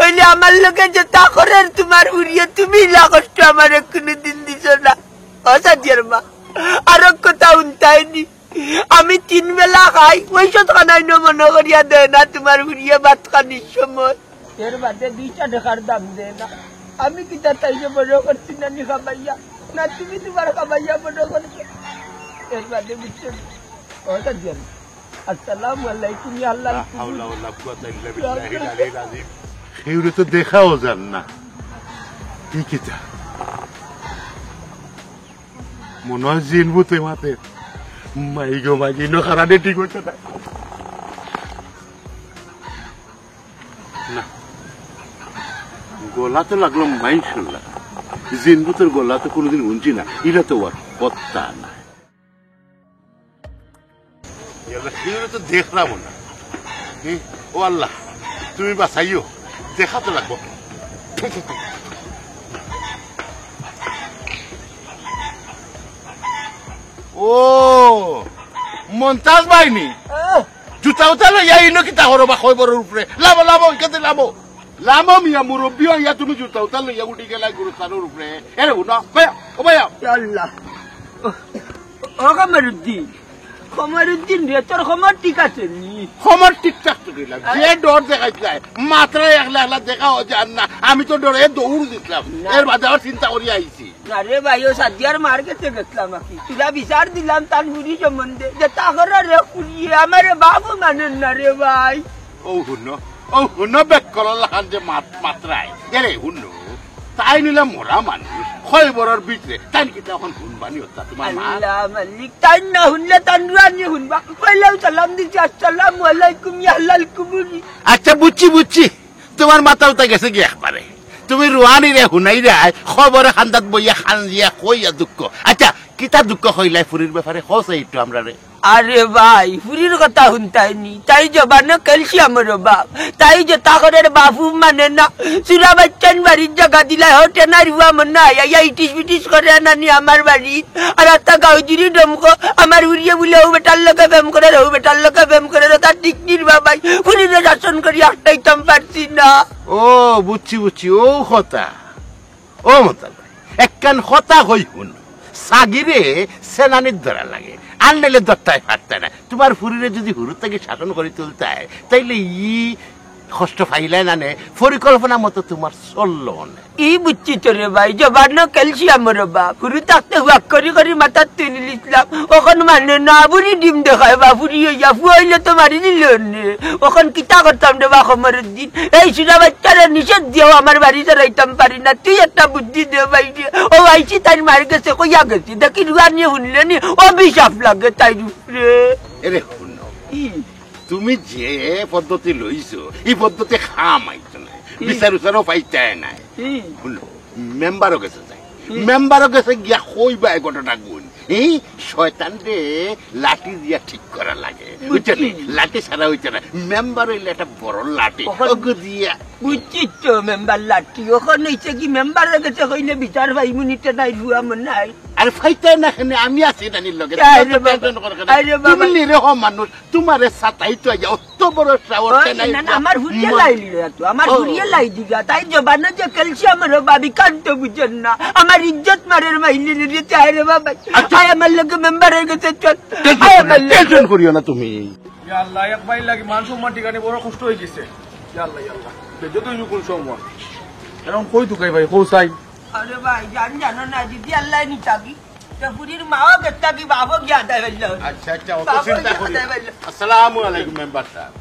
ওইলে আমার লোকে যেটা করেন তোমার উড়িয়ে তুমি লা কষ্ট আমার কোনদিন দিছ না অসাধ্যের মা আর কথা উনতাইনি আমি 3 বেলা খাই ওই সব খানাই মনে করিয়া দেয় না তোমার উড়িয়ে ভাত খানির সময় এর বাদে 2টা টাকার দাম দেয় না আমি কি তাইলে বড় করছি না নি খাবাইয়া না তুমি তোমার খাবাইয়া বড় করছো এর বাদে বুঝছো অসাধ্যের আসসালামু আলাইকুম ইয়া আল্লাহ হাওলা ওয়ালা কুওয়াতা ইল্লা বিল্লাহিল আলিয়্যিল আযীম এগুলো তো দেখাও যান না কি কিতা মনে হয় জিনবু তুই মাতে মাইগো মাইগি নখারানে ঠিক হচ্ছে না গলা তো লাগলো মাইন শুনলাম জিনবু তোর গলা তো কোনোদিন শুনছি না এটা তো আর কথা না এগুলো তো দেখলাম না ও আল্লাহ তুমি বাঁচাইও দেখা তো লাগবো ও মন্তাজ বাইনি জুতা উতা লইয়া ইনো কিতা হরো বা খবরের উপরে লাভ লাভ ওইখানে লাভ লাভ মিয়া মুরব্বী ইয়া তুমি জুতা উতা লইয়া উঠি গেলা গুরুস্থানের উপরে এরে উনা ভাইয়া ও ভাইয়া আল্লাহ ও কমারুদ্দিন রে তোর খবর ঠিক আছে নি খবর ঠিকঠাক তো দিলাম যে ডর দেখাইছিল মাত্র একলা একলা দেখা হচ্ছে আর না আমি তো ডরে দৌড় দিছিলাম এর বাদে আবার চিন্তা করি আইছি আরে ভাই ও সাদিয়ার মার কাছে গেছিলাম আকি তুলা বিচার দিলাম তার বুড়ি সম্বন্ধে যে তাগর রে কুড়িয়ে আমারে বাবু মানেন না রে ভাই ও হুনো বেক করলা খান যে মাত্রায় এরে হুনো তাই নিলাম মোরা মানুষ খয় বড়র ভিতরে তাই কি তখন হুনবানি হতা তোমার মা আল্লাহ মালিক তাই না হুনলে তানরানি হুনবা কইলাও সালাম দিছি আসসালামু আলাইকুম ইয়া আল্লাহল কুবুরি আচ্ছা বুঝছি তোমার মাথাও তা গেছে কি একবারে তুমি রুহানি রে হুনাই রে খবরে খান্দাত বইয়া খান দিয়া কইয়া দুঃখ আচ্ছা কিতা দুঃখ হইলাই ফুরির ব্যাপারে হস একটু আমরা রে আরে ভাই ফুরির কথা শুনতাইনি তাই জবানে ক্যালসিয়ামের বাপ তাই যে তাগরের বাবু মানে না সুরা বাচ্চান বাড়ির জায়গা দিলাই হটে না রুয়া মনে আয়া ইটিস পিটিস করে নানি আমার বাড়ি আর একটা গাউজিরি ডমকো আমার উড়িয়ে বলে ও বেটার লোকে প্রেম করে ও বেটার লোকে প্রেম করে তার টিকনির বাবাই ফুরিরে শাসন করি একটাইতাম পারছি না ও বুঝছি ও কথা ও মতাল একখান কথা হই হুন সাগিরে সেনানির ধরা লাগে আনলে দত্তায় ফাটতে না তোমার ফুরিরে যদি হুরু থেকে শাসন করে তুলতে হয় তাইলে কষ্ট পাইলে না নে পরিকল্পনা মতো তোমার চললো না ই বুঝছি তো রে ভাই জবান ক্যালসিয়ামের বাপ ফুরি থাকতে হুয়াক করি মাথা তুলি লিখলাম ওখান মানে না বুড়ি ডিম দেখায় বা ফুরি হইয়া ফুয়াইলে তো মারি দিল ওখান কিতা করতাম রে বা খমরের দিন এই সুরা বাচ্চারা নিষেধ দিয়েও আমার বাড়ি চালাইতাম পারি না তুই একটা বুদ্ধি দে ভাই ও আইছি তাই মার গেছে কইয়া গেছি দেখি রুয়া নিয়ে শুনলে নি অভিশাপ লাগে তাই রে এরে শুনো তুমি যে পদ্ধতি লইছো এই পদ্ধতি খামাইছো না বিচার উচারও পাইতে নাই শুনো মেম্বারও গেছে যাই মেম্বারও গেছে গিয়া কইবা ঘটনা গুণ এই শয়তান রে লাঠি দিয়া ঠিক করা লাগে বুঝছেন লাঠি ছাড়া হইছে না মেম্বার হইলে একটা বড় লাঠি দিয়া বুঝছি তো মেম্বার লাঠি ওখানে হইছে কি মেম্বারের কাছে কইলে বিচার ভাই মিনিটে নাই রুয়া মনে নাই আর ফাইতে না আমি আছি নানির লগে তুমি নিরহ মানুষ তোমার সাতাই তো অত বড় আমার হুরিয়ে লাইলি তো আমার হুরিয়ে লাই দিগা তাই জবানে যে ক্যালসিয়ামের বাবি কান্ত বুঝেন না আমার ইজ্জত মারের মাইলি রে চাই রে বাবা আয় আমার লগে মেম্বারের কাছে টেনশন করিও না তুমি ইয়া আল্লাহ এক ভাই লাগি মান সম্মান ঠিকানে বড় কষ্ট হয়ে গেছে ইয়া আল্লাহ যতই কোন সম্মান এখন কই দুকাই ভাই কোসাই আরে ভাই জানো না দিদি আল্লাহ নি তাকি তো পুরির মাও গেতা কি বাবু গিয়া দা হইলো আচ্ছা অত চিন্তা করি আসসালামু আলাইকুম মেম্বার সাহেব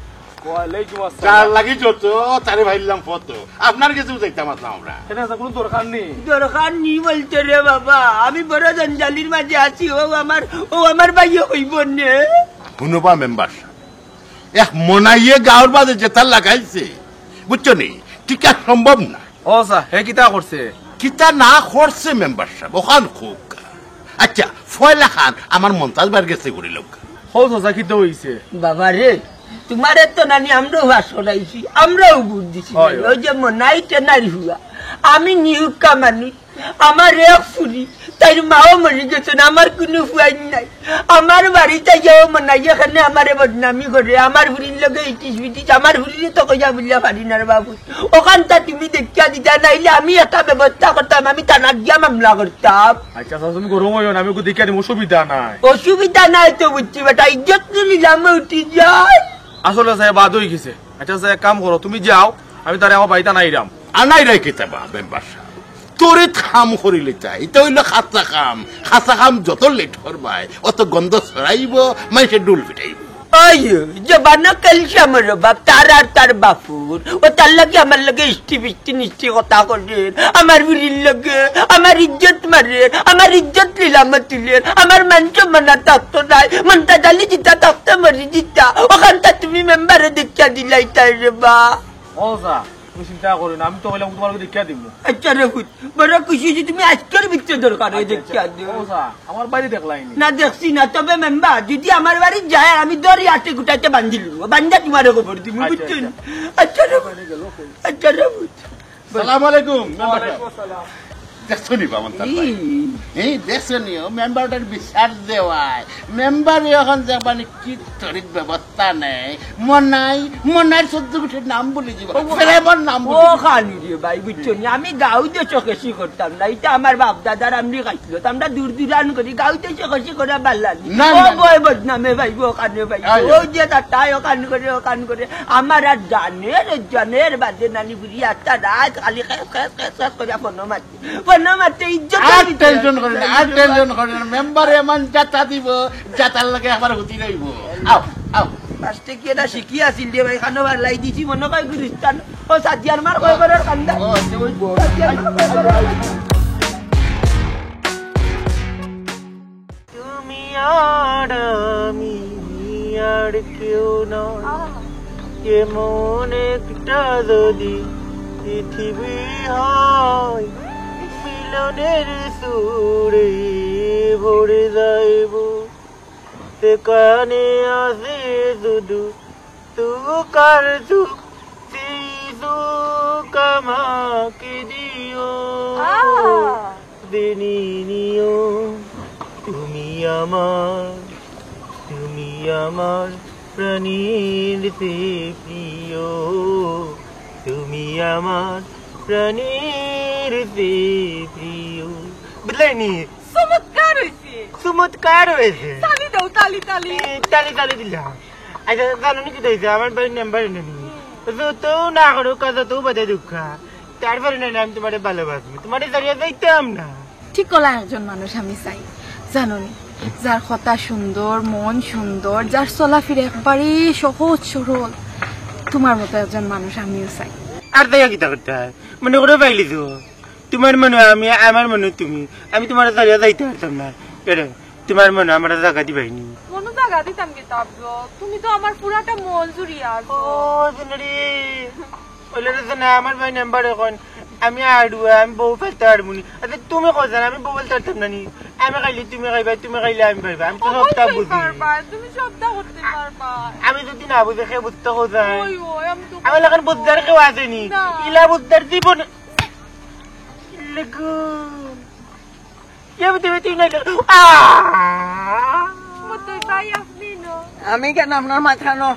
ওয়ালাইকুম আসসালাম চার লাগি যত তারে ভাইলাম ফটো আপনার কাছে যাইতাম আমরা কেন কোনো দরকার নেই বলতে রে বাবা আমি বড় জঞ্জালির মাঝে আছি ও আমার ভাইও হইব নে শুনবা মেম্বার সাহেব এক মনাইয়ে গাঁর বাজে যেটা লাগাইছে বুঝছো নি টিকা সম্ভব না ও স্যার হে কিতা করছে কিতা না করছে মেম্বার সাহেব ওখান খুব আচ্ছা ফয়লা খান আমার মন্তাজ বার গেছে করি লোক কিতা হইছে বাবা রে তোমারে তো নানি আমরাও ভাস করাইছি আমরাও বুঝ দিছি ওই যে মনাইতে নারী হুয়া আমি নিউকা মানি আমার এক ফুরি তাই মাও মরে গেছেন, আমার কোনো ফুয়াই নাই। আমার বাড়িতে যাও মনাই এখানে আমারে বদনামি করে, আমার ফুরির লগে ইটিস বিটিস, আমার ফুরিরে তো কইয়া বুঝলা পারি না বাবু। ওখানটা তুমি দেখিয়া দিতা, নাইলে আমি একটা ব্যবস্থা করতাম, আমি থানার গিয়া মামলা করতাম। আচ্ছা তুমি গরম হইও না, আমি ওকে দেখিয়া দিম, অসুবিধা নাই। অসুবিধা নাই তো বুঝছি বেটা, ইজ্জত নিলাম উঠি যায়। আসলে স্যার বাদ হয়ে গেছে। আচ্ছা স্যার এক কাম করো, তুমি যাও, আমি তারে আমার বাড়িতে নাইরাম। আনাই রাই কেতাবা মেম্বার সাহেব তোরে খাম করিলে চাই, এটা হইল খাঁচা খাম। খাঁচা খাম যত লেট করবাই অত গন্ধ ছড়াইব, মানুষের ডুল পিটাইব। জবানো কালসে আমার বাপ, তার আর তার বাপুর, ও তার লাগে আমার লাগে ইষ্টি বৃষ্টি নিষ্টি কথা করেন, আমার বুড়ির লগে আমার ইজ্জত মারেন, আমার ইজ্জত লিলাম তুলেন, আমার মাংস মানা থাকতো নাই, মনটা ডালি জিতা থাকতো মরি জিতা। ওখানটা তুমি মেম্বারে দেখিয়া দিলাই তাই রে বা। তুমি চিন্তা করো না, আমি তো বললাম তোমাকে দেখিয়া দিব। আচ্ছা রেখুন, বড় খুশি যে তুমি আজকের ভিতরে দরকার হয় দেখিয়া দিও। আমার বাড়ি দেখলাইনি না দেখছি না, তবে মেম্বার যদি আমার বাড়ি যায় আমি দড়ি আটে গুটাতে বান্ধি লুব, বান্ধা তোমার খবর দিব, বুঝছেন? আচ্ছা রেখুন, আচ্ছা রেখুন। সালাম আলাইকুম মেম্বার সাহেব। দেখছো নি বামন তার ভাই, এই দেখছো নি মেম্বারটার বিচার দেওয়ায় মেম্বার এখন যাবানি কি তরিত ব্যবস্থা নেই। মনাই 14 কোটির নাম বলে দিব, প্রেমর নাম ও খানি রে ভাই, বুঝছেন? আমি গাঁওতে চকেশি করতাম না, এটা আমার বাপ দাদার আমি খাইছিল, আমরা দূর দূরান করি, গাঁওতে চকেশি করে পারলাম ও বয় বদনামে ভাই, ওখানে ভাই ও যে তাই ওখান করে আমার আর জানের বাদে নানি বুড়ি একটা রাত খালি করে ফোন মারতে ইজ্জত। আর টেনশন করেন, আর টেনশন করেন, মেম্বার এমন যাতা দিব যাতার লাগে আমার হুতি রইব। আও আও ফার্স্টে কি এটা শিখি আসিল রে ভাই, খানো বার লাই দিছি মনে কয় গুলিস্তান ও সাদিয়ার মার কয় করার কান্দা। তুমি আর আমি আর কেউ নয়, কেমন একটা যদি পৃথিবী হয়, মিলনের সুরে ভরে যাইব, সেখানে আসে শুধু তুকার সুখ, সেই সুখ আমাকে দিও, দিনী নিও। তুমি আমার প্রাণীর সে প্রিয়, তুমি আমার প্রাণীর সে প্রিয়। বুঝলেনি? চমৎকার হয়েছে। তালি দাও, তালি দিলাম। আচ্ছা জানো কি হয়েছে, আমার বাড়ির নাম্বার নেই, তো না করো কাজা তো বাধা দুঃখ, তারপরে না আমি তোমার ভালোবাসবো, তোমার দাঁড়িয়ে যাইতাম না। ঠিক কলা একজন মানুষ আমি চাই, জানোনি? যার কথা সুন্দর, মন সুন্দর, যার চলাফেরা একবারে সহজ সরল, তোমার মতো একজন মানুষ আমিও চাই। আর তাই কিতা করতে হয়, মনে করে পাইলি তো তোমার মনে আমি, আমার মনে তুমি, আমি তোমার দাঁড়িয়ে যাইতে পারতাম না, তোমার মনে আমার জায়গা দিবাইনি। মনে জায়গা দিতাম কি তাবলো, তুমি তো আমার পুরাটা মন জুড়িয়ে আছো। আমার ভাই নাম্বার এখন আমি আড়ুয়া, আমি বউ ফেলতে পারবো নি। আচ্ছা তুমি কোথায়, আমি বউ ফেলতে পারতাম না নি, আমি খাইলে তুমি খাইবা, তুমি খাইলে আমি খাইবা, আমি তো সবটা বুঝি। তুমি সবটা করতে পারবা, আমি যদি না বুঝে খেয়ে বুঝতে কোথায়, আমার এখন বুঝদার কেউ আসেনি, ইলা বুঝদার জীবন আমি কেন আপনার মাথানো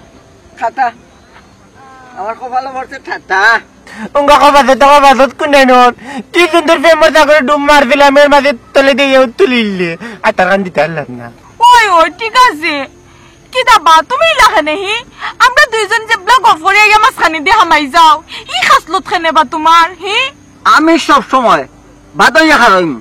খাতা, আমার কপালে ভরছে ঠাটা। কি সুন্দর ফেমাস করে ডুব মারছিলাম, এর মাঝে তলে দিয়ে তুলিলে আর তার কান দিতে পারলাম না। ওই ঠিক আছে, কি দাবা তুমি লাগে নেহি, আমরা দুইজন যে ব্লগ অফ করে আমার খানি দিয়ে হামাই যাও, ই খাসলত খানে বা তোমার হি। আমি সব সময় ভাতইয়া খাইম,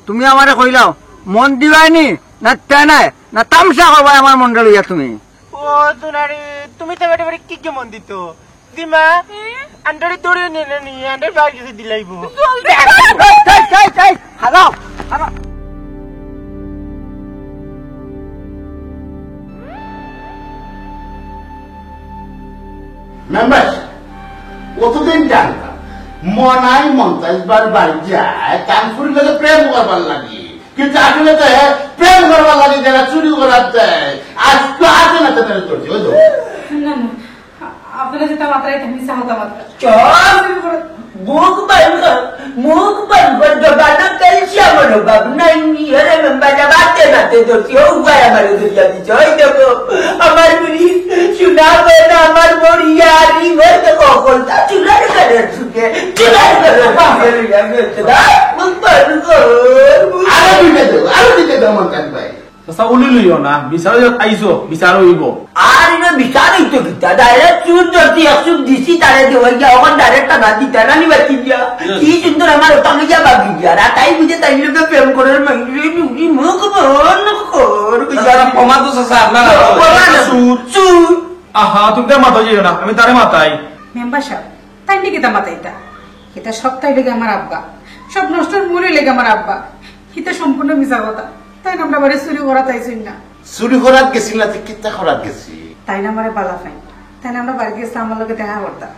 তুমি আমারে কইলাও মন দিবাইনি না তেনাই না তামসা করবা আমার মনটা লইয়া তুমি। ও সোনারি, তুমি তো বেটা বেটা কি মন দিত দিমা, আন্ডারে তোরে নেনে নি, আন্ডার বাইর কিছু দিলাইব। হারাও হারাও। মেম্বার কতদিন জানতাম মনাই 50 বার বাড়ি যায় কানপুরি লোকে প্রেম করবার লাগে, কিন্তু আসলে তো প্রেম করবার লাগে যারা চুরি করার দেয়, আজ তো আসে না তাদের করছে। ওই তো না না, আপনারা যেটা মাত্রায় থাকি সাহতা মাত্রা চল মুখ বন্ধ জবানো কেলছি আমার বাপ নাই হরে মেম্বারা বাতে বাতে দোষী হোক ভাই আমার দুনিয়া বিজয় দেব আমার বুড়ি শোনা না আমার মরিয়া রিভার তো কখনটা চুলার করে শুকে চুলার করে মুখ বন্ধ আরো দিতে দাও মন্তাজ ভাই উলি লইও না বিচার আইসো বিচার হইব আর এটা বিচারই তো কিতা ডাইরেক্ট চুন যদি একশো দিছি তারে দেওয়া গিয়া ওখান ডাইরেক্ট টানা দিতা না নিবা কি দিয়া কি সুন্দর আমার ওটাকে যা বাকি দিয়া আর তাই বুঝে তাই লোকে প্রেম করার মাঙ্গি নুকি মুখ বন্ধ কর ক্ষমা তো চাচা আপনার চুর আহা তুমি তার মাথা যাইও না আমি তারে মাথাই মেম্বার সাহেব তাই নাকি তা মাতাইতা এটা সবটাই লেগে আমার আব্বা সব নষ্টর মূলে লেগে আমার আব্বা এটা সম্পূর্ণ মিশা কথা তাই না আমরা বাড়ি চুরি করা তাইছই না চুরি করাত গেছিল না কিতা করাত গেছি তাই না আমার বালা ফাইন তাই না আমরা বাড়ি গেছিলাম আমার লোকে দেখা করতাম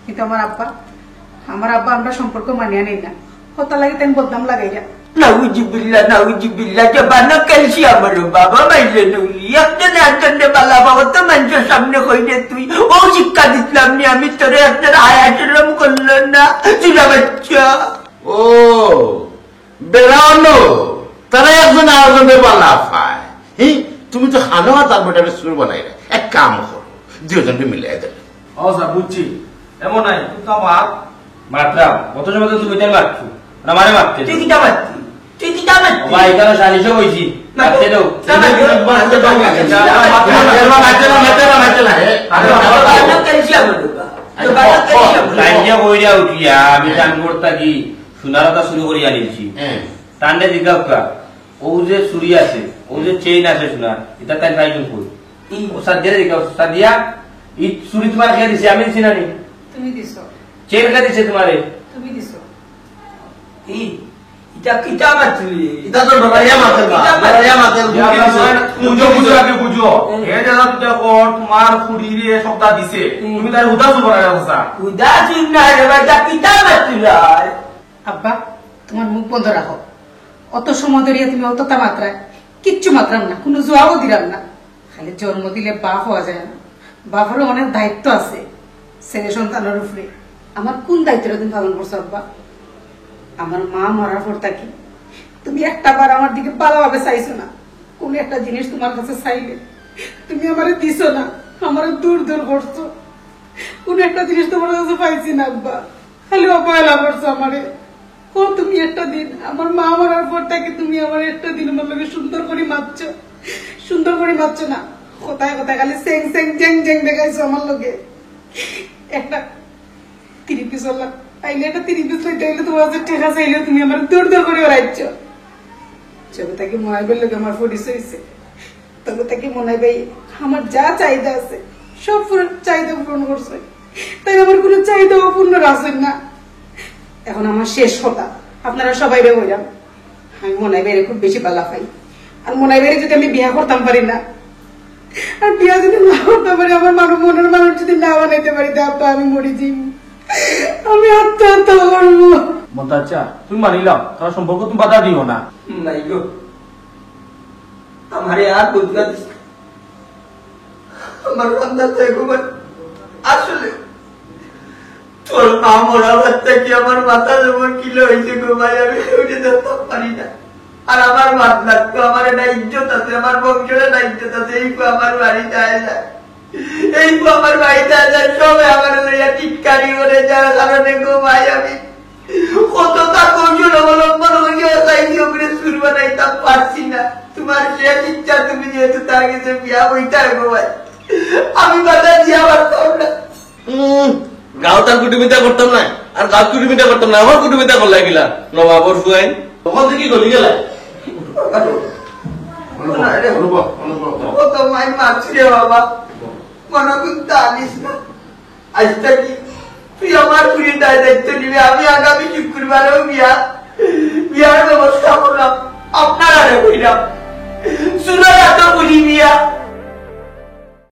কিন্তু আমার আব্বা আমরা সম্পর্ক মানিয়ে নেই না কত লাগে তাই বদনাম লাগাই যা নাউজিবিল্লাহ জবানো কেলছি আমার বাবা মাইলে নইলি একজনে বালা বাবা তো মানুষের সামনে কইলে তুই ও শিক্ষা দিতলাম নি আমি তোরে একটা আয়াতরম করলো না চুলা বাচ্চা ও বেড়ানো তারা একজন আরেকজনের বালা পায় তুমি তো হানো আর তার বেটারে সুর বানাই না এক কাম করো দুজনকে মিলাই দেবে ও স্যার বুঝছি এমন নাই তো আমার মারতাম কত সময় তুমি তাই মারছো না মারে মারতে তুই কিটা মারতি ভাই এখানে সালিশও হইছি মারতে দাও আমি টান করতা কি সোনারতা শুরু করি আনিছি টান্ডে দিকা ও যে চুরি আছে ও যে চেইন আছে সোনার এটা তাই ফাইন কই ও সাদিয়া দিকা সাদিয়া ই চুরি তোমার কে দিছে আমি দিছি না নি তুমি দিছো চেইন কে দিছে তোমারে তুমি দিছো এটা কিটা মারতি এটা তো বাবাইয়া মাতেল বাবাইয়া মাতেল বুঝো আগে বুঝো এ দাদা দেখো তোমার ফুড়িরে সপ্তাহ দিছে তুমি তার উদাস করার অবস্থা উদাসীন না রে বাবা কিটা মারতি আব্বা তোমার মুখ বন্ধ রাখো অত সময় ধরিয়া তুমি অতটা মাত্রায় কিচ্ছু মাত্রাম না কোনো জোয়াও দিলাম না খালি জন্ম দিলে বাপ হওয়া যায় না বাপেরও অনেক দায়িত্ব আছে ছেলে সন্তানের উপরে আমার কোন দায়িত্বটা তুমি পালন করছো আব্বা আমার মা মরার পর থাকি তুমি একটা বার আমার দিকে ভালোভাবে চাইছো না কোন একটা জিনিস তোমার কাছে চাইলে তুমি আমারে দিছো না আমারে দূর দূর করছো কোন একটা জিনিস তোমার কাছে পাইছি না আব্বা খালি অবহেলা করছো আমারে তুমি একটা দিন আমার মা মরার পর থেকে তুমি আমার একটা দিন আমার লোকে সুন্দর করে মারছো না কোথায় কোথায় খালি সেং সেং জেং জেং দেখাইছো আমার লোকে একটা 30 পিস আইলে একটা 30 পিস লইতে হইলে তোমার কাছে টাকা চাইলে তুমি আমার দূর দূর করে ওরাইছো যবে তাকে মোবাইলের লোকে আমার ফটিস হয়েছে তবে তাকে মনে হয় আমার যা চাহিদা আছে সব চাহিদা পূরণ করছে তাই আমার কোনো চাহিদা অপূর্ণ রাখছেন না এখন আমার শেষ কথা আপনারা সবাই রে বললাম আমি মনে বাইরে খুব বেশি পালা পাই আর মনে বাইরে যদি আমি বিয়া করতাম পারি না আর বিয়া যদি না করতে পারি আমার মনের মানুষ যদি না বানাইতে পারি তো আমি মরে যাই আমি আত্মহত্যা করবো মন্তাজা তুমি মানিলাম তার সম্পর্ক তুমি বাধা দিও না নাই গো আমারে আর বুঝতে দিস আমার বান্দা তো একবার আসলে তোর মা মরা বাচ্চা কি আমার মাথা যেমন কিলো হয়েছে গো ভাই আমি উঠে ধরতে পারি না আর আমার মাত লাগতো আমার একটা ইজ্জত আছে আমার বংশের একটা ইজ্জত আছে এই আমার বাড়িতে আসা এই আমার বাড়িতে আসা সবে আমার লইয়া টিটকারি করে যার কারণে গো ভাই আমি কতটা কৌশল অবলম্বন হইয়া চাইছি ওপরে সুর বানাইতাম পারছি না তোমার শেষ ইচ্ছা তুমি যেহেতু তার কাছে বিয়া বইটা গো ভাই আমি বাধা দিয়া পারতাম না গাঁও তার কুটুমিতা করতাম না আর গাঁও কুটুমিতা করতাম না আমার কুটুমিতা করলে গিলা নবাবর ফুয়াইন তখন থেকে গলি গেলা ও তো মাই মারছি রে বাবা মনে কিন্তু আনিস না আজটা কি তুই আমার পুরী দায়িত্ব নিবি আমি আগামী শুক্রবারেও বিয়ার ব্যবস্থা করলাম আপনারা রে বইলাম শুনো এত বলি বিয়া